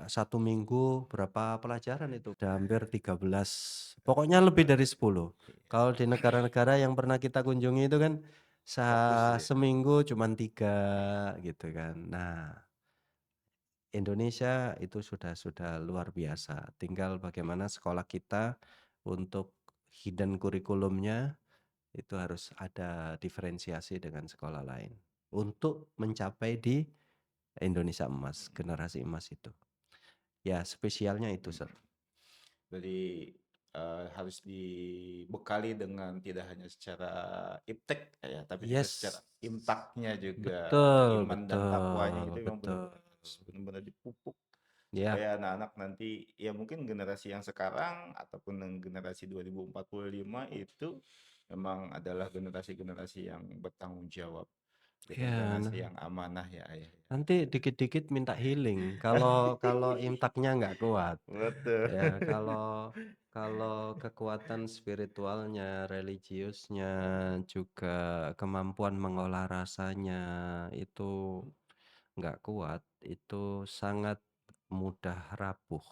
1 minggu berapa pelajaran itu? Udah hampir 13, pokoknya lebih dari 10. Iya, Kalau di negara-negara yang pernah kita kunjungi itu kan fokus ya. seminggu cuman 3 Iya. gitu kan. Nah, Indonesia itu sudah luar biasa, tinggal bagaimana sekolah kita untuk hidden kurikulumnya itu harus ada diferensiasi dengan sekolah lain, untuk mencapai di Indonesia Emas, Mhm, generasi emas itu. Ya, spesialnya itu, mhm. Sir. Jadi, harus dibekali dengan tidak hanya secara iptek ya, tapi juga secara Yes, impaknya juga, betul iman dan takwanya betul itu memang betul. benar-benar harus benar-benar dipupuk Ya, supaya anak-anak nanti ya mungkin generasi yang sekarang ataupun yang generasi 2045 itu memang adalah generasi-generasi yang bertanggung jawab, ya, generasi yang amanah ya, Ayah, ya. nanti dikit-dikit minta healing kalau kalau imtaknya nggak kuat. Betul. Ya, kalau kalau kekuatan spiritualnya, religiusnya, juga kemampuan mengolah rasanya itu nggak kuat, itu sangat mudah rapuh.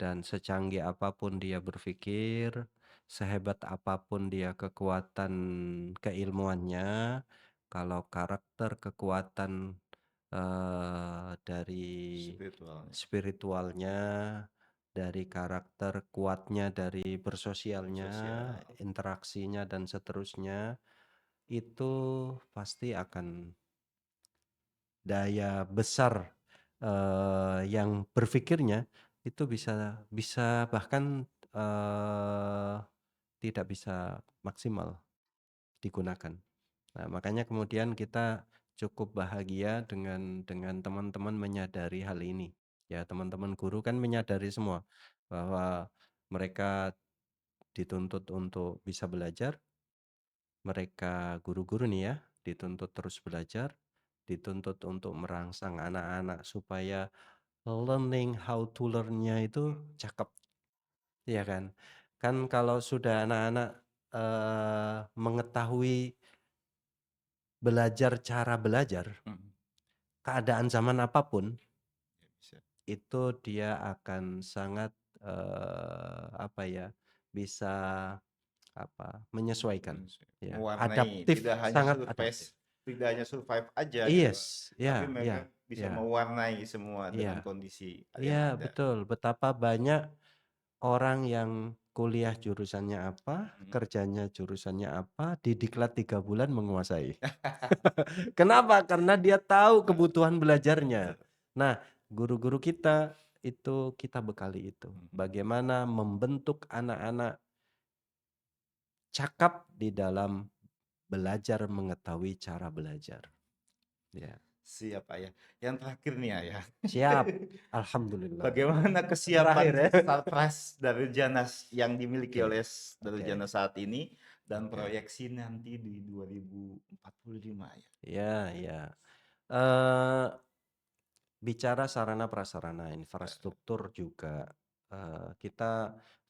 Dan secanggih apapun dia berpikir, sehebat apapun dia kekuatan keilmuannya, kalau karakter kekuatan, dari Spiritualnya, spiritualnya, dari karakter kuatnya dari bersosialnya, sosial. interaksinya, dan seterusnya, itu pasti akan daya besar, yang berpikirnya itu bisa bisa bahkan, tidak bisa maksimal digunakan. Nah, makanya kemudian kita cukup bahagia dengan teman-teman menyadari hal ini. Ya, teman-teman guru kan menyadari semua bahwa mereka dituntut untuk bisa belajar, mereka guru-guru nih ya, dituntut terus belajar, dituntut untuk merangsang anak-anak supaya learning how to learn-nya itu Mhm. cakep, ya kan? Kan kalau sudah anak-anak, mengetahui belajar cara belajar, Mhm. keadaan zaman apapun, Ya bisa. itu dia akan sangat, apa ya, bisa menyesuaikan, ya, Mewarnai, adaptif, sangat adaptif. tidak hanya survive aja gitu, Pak, Yes, tapi ya mereka ya bisa ya mewarnai semua dengan ya kondisi yang iya, ada. betul. Betapa banyak orang yang kuliah jurusannya apa, Mhm. kerjanya jurusannya apa, didiklat 3 bulan menguasai. Kenapa? Karena dia tahu kebutuhan belajarnya. Nah, guru-guru kita itu kita bekali itu. Mhm. Bagaimana membentuk anak-anak cakap di dalam belajar mengetahui cara belajar. Ya. Siap, Pak, ya. Yang terakhir nih, ya. Siap. Alhamdulillah. Bagaimana Terakhir kesiapan ya. Sarpras Darul Janas yang dimiliki Oke, oleh Darul oke, Janas saat ini dan oke. proyeksi nanti di 2045 ya? Ya, ya. Eee, bicara sarana prasarana infrastruktur juga, kita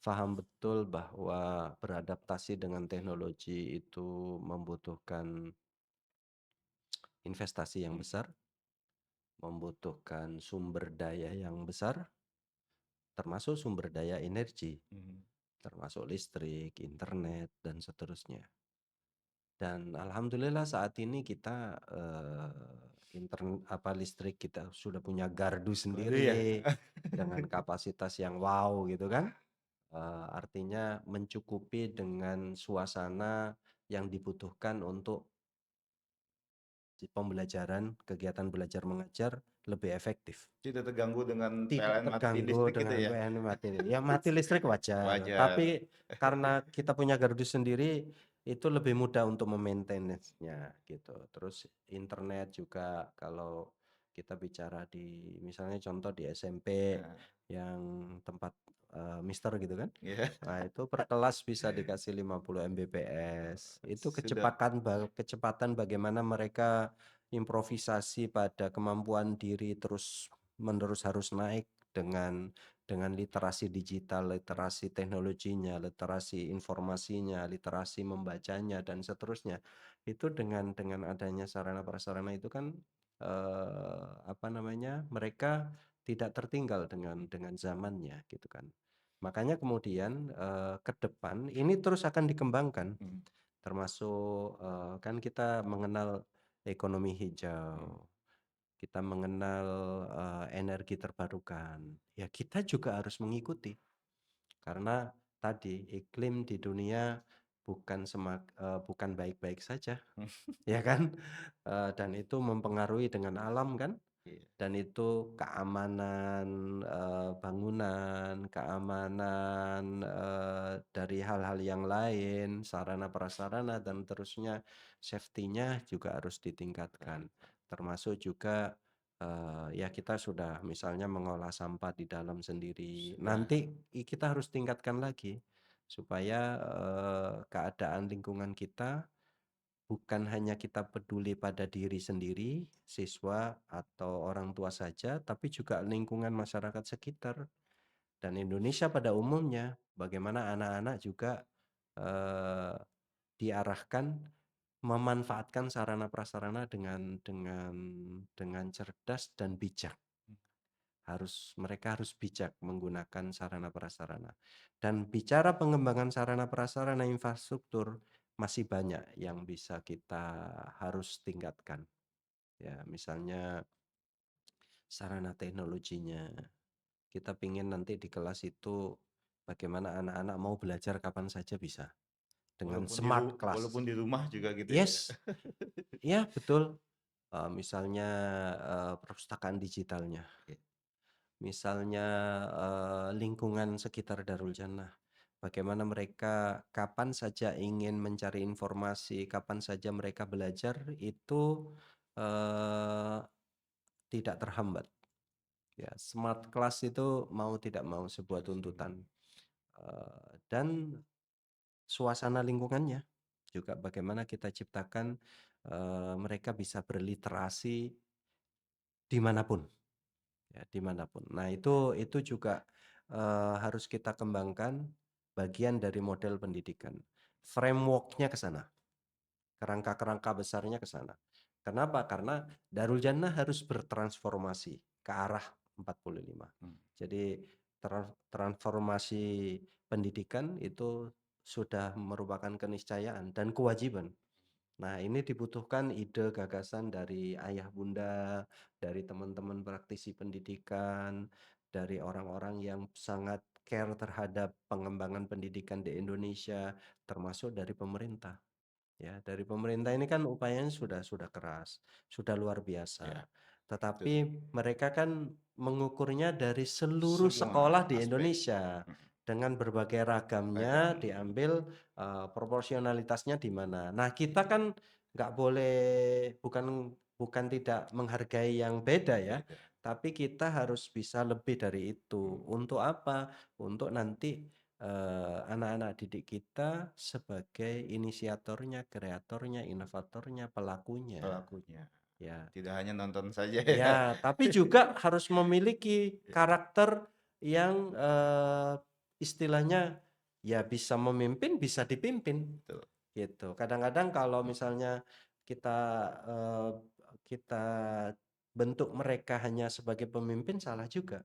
paham betul bahwa beradaptasi dengan teknologi itu membutuhkan investasi yang Mhm. besar, membutuhkan sumber daya yang besar, termasuk sumber daya energi, Mhm. termasuk listrik, internet, dan seterusnya. Dan alhamdulillah saat ini kita, listrik kita sudah punya gardu Waduh ya. sendiri dengan kapasitas yang wow gitu kan. Artinya mencukupi dengan suasana yang dibutuhkan untuk pembelajaran, kegiatan belajar mengajar lebih efektif. Tidak terganggu dengan Tidak PLN mati terganggu listrik gitu dengan ya? PN mati. Ya mati listrik wajar, Wajar. tapi karena kita punya gardu sendiri, itu lebih mudah untuk memaintenance-nya gitu. Terus internet juga kalau kita bicara di misalnya contoh di SMP Nah, yang tempat, mister gitu kan. ya Nah itu per kelas bisa dikasih 50 Mbps. Itu sudah kecepatan bagaimana mereka improvisasi pada kemampuan diri terus menerus harus naik dengan literasi digital, literasi teknologinya, literasi informasinya, literasi membacanya dan seterusnya. Itu dengan adanya sarana prasarana itu kan, mereka tidak tertinggal dengan zamannya gitu kan. Makanya kemudian, ke depan ini terus akan dikembangkan, mhm, termasuk, kan kita mengenal ekonomi mhm, hijau, kita mengenal, energi terbarukan, ya kita juga harus mengikuti. Karena tadi iklim di dunia bukan baik-baik saja, ya kan? Dan itu mempengaruhi dengan alam kan? iya, Dan itu keamanan, bangunan, keamanan, dari hal-hal yang lain, sarana prasarana dan terusnya, safety-nya juga harus ditingkatkan. Termasuk juga, ya kita sudah misalnya mengolah sampah di dalam sendiri, sudah nanti kita harus tingkatkan lagi supaya, keadaan lingkungan kita bukan hanya kita peduli pada diri sendiri, siswa atau orang tua saja, tapi juga lingkungan masyarakat sekitar dan Indonesia pada umumnya. Bagaimana anak-anak juga eh, diarahkan memanfaatkan sarana prasarana dengan cerdas dan bijak. Mereka harus bijak menggunakan sarana prasarana. Dan bicara pengembangan sarana prasarana infrastruktur masih banyak yang bisa kita harus tingkatkan. Ya, misalnya sarana teknologinya. Kita pingin nanti di kelas itu bagaimana anak-anak mau belajar kapan saja bisa dengan smart class. walaupun di rumah juga gitu ya? Yes, ya betul. Misalnya perpustakaan digitalnya. Misalnya, lingkungan sekitar Darul Jannah, bagaimana mereka kapan saja ingin mencari informasi, kapan saja mereka belajar itu, eee, tidak terhambat. Ya, smart class itu mau tidak mau sebuah Harus tuntutan, dan suasana lingkungannya juga bagaimana kita ciptakan, mereka bisa berliterasi dimanapun, ya, dimanapun. Nah, itu juga, harus kita kembangkan bagian dari model pendidikan. Framework-nya ke sana, kerangka-kerangka besarnya ke sana. Kenapa? Karena Darul Jannah harus bertransformasi ke arah 45. Hmm. Jadi transformasi pendidikan itu sudah merupakan keniscayaan dan kewajiban. Nah, ini dibutuhkan ide gagasan dari ayah bunda, dari teman-teman praktisi pendidikan, dari orang-orang yang sangat care terhadap pengembangan pendidikan di Indonesia, termasuk dari pemerintah. Ya, dari pemerintah ini kan upayanya sudah keras, sudah luar Ya, biasa. betul. Tetapi mereka kan mengukurnya dari seluruh Semua sekolah di aspek. Indonesia Hmm. dengan berbagai ragamnya Ragam. diambil, proporsionalitasnya di mana. Nah, kita kan nggak boleh, bukan bukan tidak menghargai yang beda ya, Beda. tapi kita harus bisa lebih dari itu. Hmm. Untuk apa? Untuk nanti anak-anak didik kita sebagai inisiatornya, kreatornya, inovatornya, pelakunya, Pelakunya. ya. Tidak hanya nonton saja ya. Ya, tapi juga harus memiliki karakter yang, istilahnya ya bisa memimpin, bisa dipimpin, Betul. gitu. Kadang-kadang kalau misalnya kita, kita bentuk mereka hanya sebagai pemimpin, salah juga.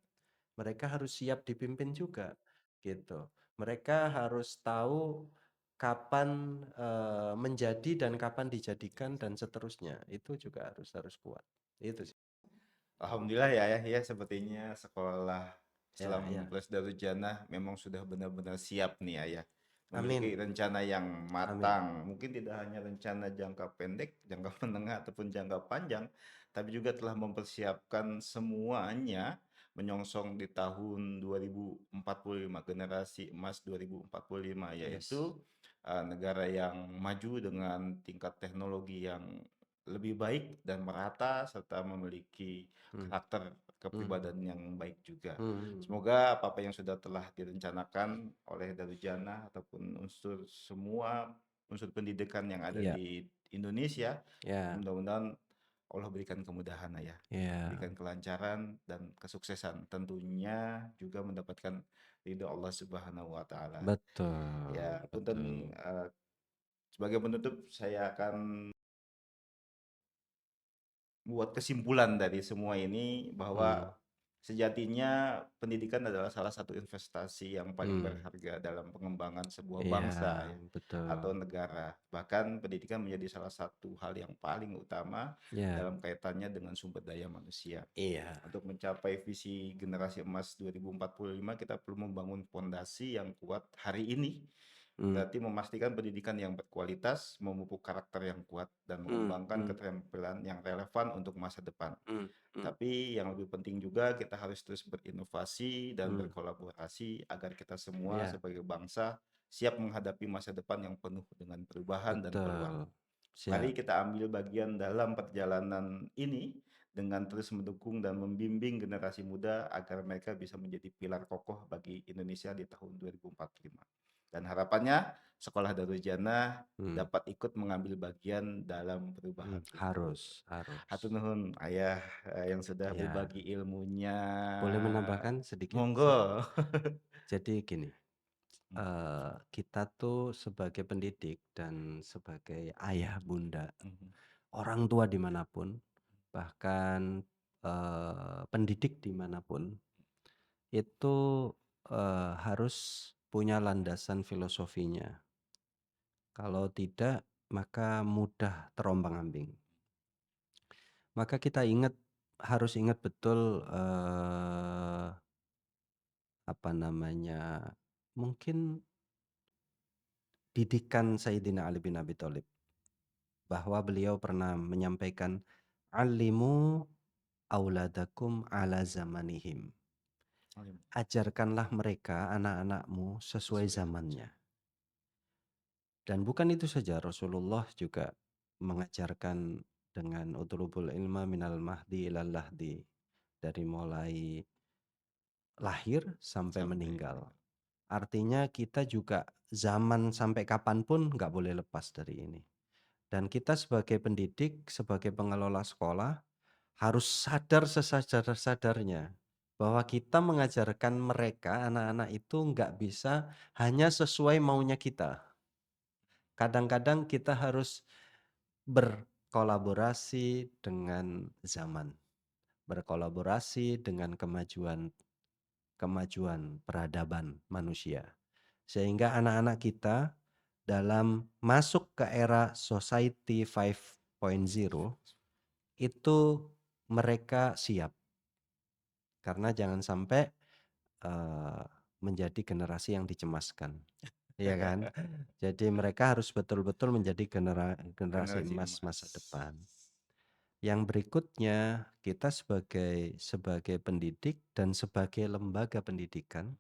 Mereka harus siap dipimpin juga, gitu. Mereka harus tahu kapan, menjadi dan kapan dijadikan dan seterusnya. Itu juga harus harus kuat. Itu sih. Alhamdulillah ya, ya sepertinya sekolah Ya, Islam ya. Plus Darujannah memang sudah benar-benar siap nih ya. Memiliki Amin. rencana yang Amin. matang. Mungkin tidak hanya rencana jangka pendek, jangka menengah ataupun jangka panjang, tapi juga telah mempersiapkan semuanya menyongsong di tahun 2045, generasi emas 2045, Yes. yaitu negara yang maju dengan tingkat teknologi yang lebih baik dan merata serta memiliki Hmm. karakter Hmm. kepribadian yang baik juga. Hmm. Semoga apa-apa yang sudah telah direncanakan oleh Darujana ataupun unsur semua unsur pendidikan yang ada Iya. di Indonesia, Ya. mudah-mudahan Allah berikan kemudahan ya, Ya. berikan kelancaran dan kesuksesan. Tentunya juga mendapatkan ridho Allah Subhanahu wa taala. Betul. Ya, punten Betul. sebagai penutup saya akan buat kesimpulan dari semua ini bahwa Hmm. sejatinya pendidikan adalah salah satu investasi yang paling Hmm. berharga dalam pengembangan sebuah Iya, bangsa ya, atau betul. negara. Bahkan pendidikan menjadi salah satu hal yang paling utama Ya. dalam kaitannya dengan sumber daya manusia. Iya. Untuk mencapai visi generasi emas 2045, kita perlu membangun fondasi yang kuat hari ini. Hmm. Berarti memastikan pendidikan yang berkualitas, memupuk karakter yang kuat, dan Hmm. mengembangkan Hmm. keterampilan yang relevan untuk masa depan. Hmm. Hmm. Tapi yang lebih penting juga kita harus terus berinovasi dan Hmm. berkolaborasi agar kita semua Ya. sebagai bangsa siap menghadapi masa depan yang penuh dengan perubahan dan peluang. Betul. Mari Siap. kita ambil bagian dalam perjalanan ini dengan terus mendukung dan membimbing generasi muda agar mereka bisa menjadi pilar kokoh bagi Indonesia di tahun 2045. Dan harapannya sekolah Darul Jannah Hmm. dapat ikut mengambil bagian dalam perubahan itu. Harus, harus. Hatur nuhun ayah yang sudah Ya, berbagi ilmunya. boleh menambahkan sedikit? Monggo. Jadi gini, kita tuh sebagai pendidik dan sebagai ayah, bunda, orang tua dimanapun, bahkan, pendidik dimanapun, itu, harus punya landasan filosofinya. Kalau tidak, maka mudah terombang-ambing. Maka kita harus ingat betul, apa namanya, mungkin didikan Sayyidina Ali bin Abi Thalib, bahwa beliau pernah menyampaikan, "'Allimu auladakum ala zamanihim." Ajarkanlah mereka, anak-anakmu, sesuai Sesuai zamannya. Dan bukan itu saja, Rasulullah juga mengajarkan dengan "Utlubul ilma minal mahdi ilal lahdi." Dari mulai lahir sampai sampai meninggal. meninggal. Artinya kita juga zaman sampai kapanpun nggak boleh lepas dari ini. Dan kita sebagai pendidik, sebagai pengelola sekolah, harus sadar sesadar-sadarnya bahwa kita mengajarkan mereka, anak-anak itu nggak bisa hanya sesuai maunya kita. Kadang-kadang kita harus berkolaborasi dengan zaman, berkolaborasi dengan kemajuan kemajuan peradaban manusia. Sehingga anak-anak kita dalam masuk ke era Society 5.0 itu mereka siap. Karena jangan sampai, eee, menjadi generasi yang dicemaskan, iya kan? Jadi mereka harus betul-betul menjadi generasi Generasi emas emas. masa depan. Yang berikutnya, kita sebagai pendidik dan sebagai lembaga pendidikan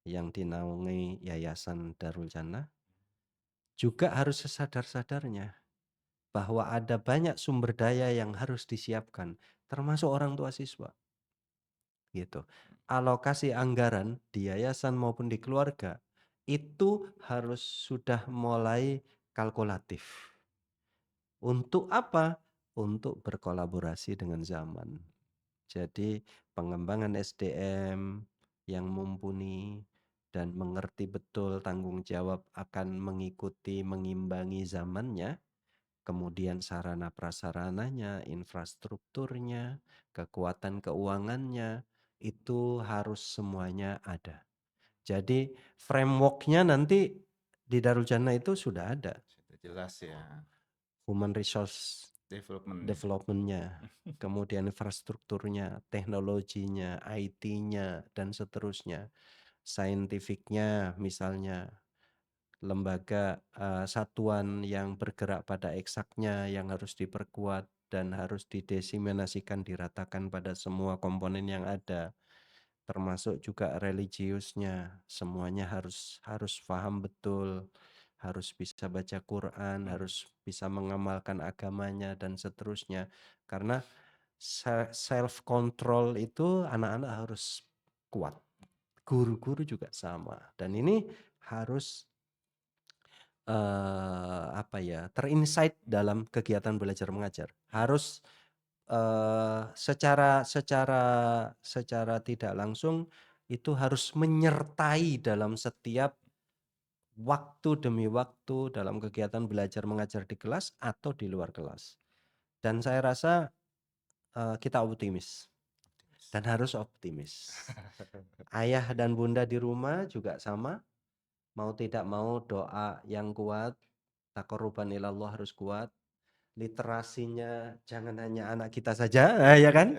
yang dinaungi Yayasan Darul Jannah, juga harus sesadar-sadarnya bahwa ada banyak sumber daya yang harus disiapkan, termasuk orang tua siswa, gitu. Alokasi anggaran di yayasan maupun di keluarga, itu harus sudah mulai kalkulatif. Untuk apa? Untuk berkolaborasi dengan zaman. Jadi pengembangan SDM yang mumpuni dan mengerti betul tanggung jawab akan mengikuti, mengimbangi zamannya, kemudian sarana prasarananya, infrastrukturnya, kekuatan keuangannya, itu harus semuanya ada. Jadi framework-nya nanti di Darul Jannah itu sudah ada, Sudah jelas ya human resource development-nya. development-nya, kemudian infrastrukturnya, teknologinya, IT-nya, dan seterusnya. Scientific-nya misalnya, lembaga, satuan yang bergerak pada eksaknya yang harus diperkuat dan harus didesiminasikan, diratakan pada semua komponen yang ada, termasuk juga religiusnya. Semuanya harus harus paham betul, harus bisa baca Quran, Mhm. harus bisa mengamalkan agamanya dan seterusnya. Karena self control itu anak-anak harus kuat. Guru-guru juga sama dan ini harus, apa ya, ter-insight dalam kegiatan belajar mengajar. Harus, secara secara secara tidak langsung itu harus menyertai dalam setiap waktu demi waktu dalam kegiatan belajar mengajar di kelas atau di luar kelas. Dan saya rasa, kita optimis Optimis. dan harus optimis. Ayah dan bunda di rumah juga sama, mau tidak mau doa yang kuat, taqarruban ilallah harus kuat, literasinya jangan hanya anak kita saja, ya kan?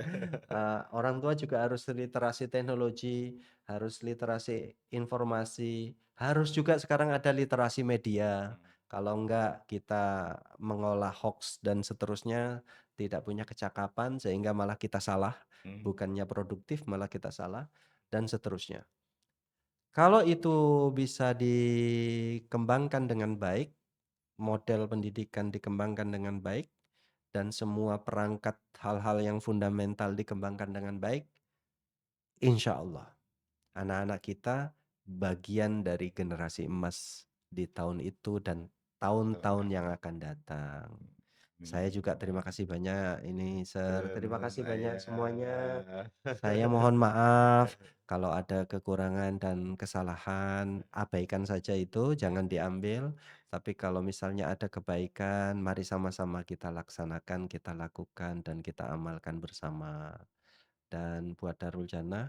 Orang tua juga harus literasi teknologi, harus literasi informasi, harus juga sekarang ada literasi media. Mhm. Kalau enggak kita mengolah hoax dan seterusnya, tidak punya kecakapan sehingga malah kita salah, Mhm. bukannya produktif malah kita salah, dan seterusnya. Kalau itu bisa dikembangkan dengan baik, model pendidikan dikembangkan dengan baik, dan semua perangkat hal-hal yang fundamental dikembangkan dengan baik, insya Allah anak-anak kita bagian dari generasi emas di tahun itu dan tahun-tahun yang akan datang. Saya Amin. juga terima kasih banyak ini Sir, terima Sama-sama kasih banyak semuanya. ayah. Saya mohon maaf kalau ada kekurangan dan kesalahan, abaikan saja itu, jangan diambil. Tapi kalau misalnya ada kebaikan, mari sama-sama kita laksanakan, kita lakukan, dan kita amalkan bersama. Dan buat Darul Jannah,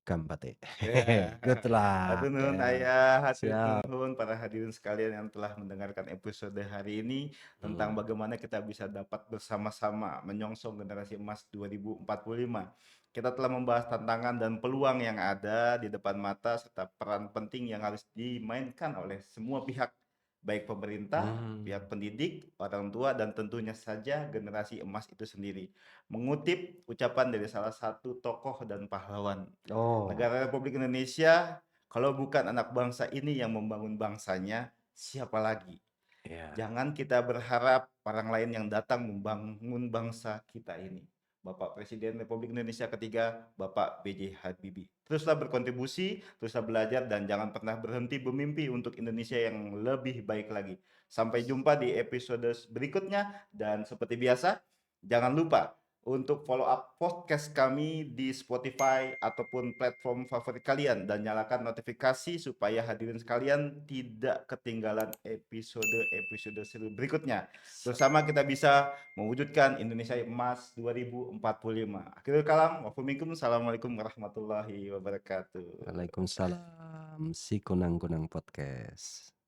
gambate. Ya, Good luck hatur nuhun ya. Ayah, hatur Siap. nuhun para hadirin sekalian yang telah mendengarkan episode hari ini tentang Hmm. bagaimana kita bisa dapat bersama-sama menyongsong generasi emas 2045. Kita telah membahas tantangan dan peluang yang ada di depan mata serta peran penting yang harus dimainkan oleh semua pihak, baik pemerintah, Hmm. pihak pendidik, orang tua, dan tentunya saja generasi emas itu sendiri. Mengutip ucapan dari salah satu tokoh dan pahlawan Oh, negara Republik Indonesia, kalau bukan anak bangsa ini yang membangun bangsanya, siapa lagi? ya. Jangan kita berharap orang lain yang datang membangun bangsa kita ini. Bapak Presiden Republik Indonesia ketiga, Bapak B.J. Habibie. Teruslah berkontribusi, teruslah belajar, dan jangan pernah berhenti bermimpi untuk Indonesia yang lebih baik lagi. Sampai jumpa di episode berikutnya, dan seperti biasa, jangan lupa untuk follow up podcast kami di Spotify ataupun platform favorit kalian, dan nyalakan notifikasi supaya hadirin sekalian tidak ketinggalan episode-episode seru berikutnya. Bersama kita bisa mewujudkan Indonesia Emas 2045. Akhirul kalam, Assalamualaikum warahmatullahi wabarakatuh. Waalaikumsalam. Si Kunang Kunang Podcast.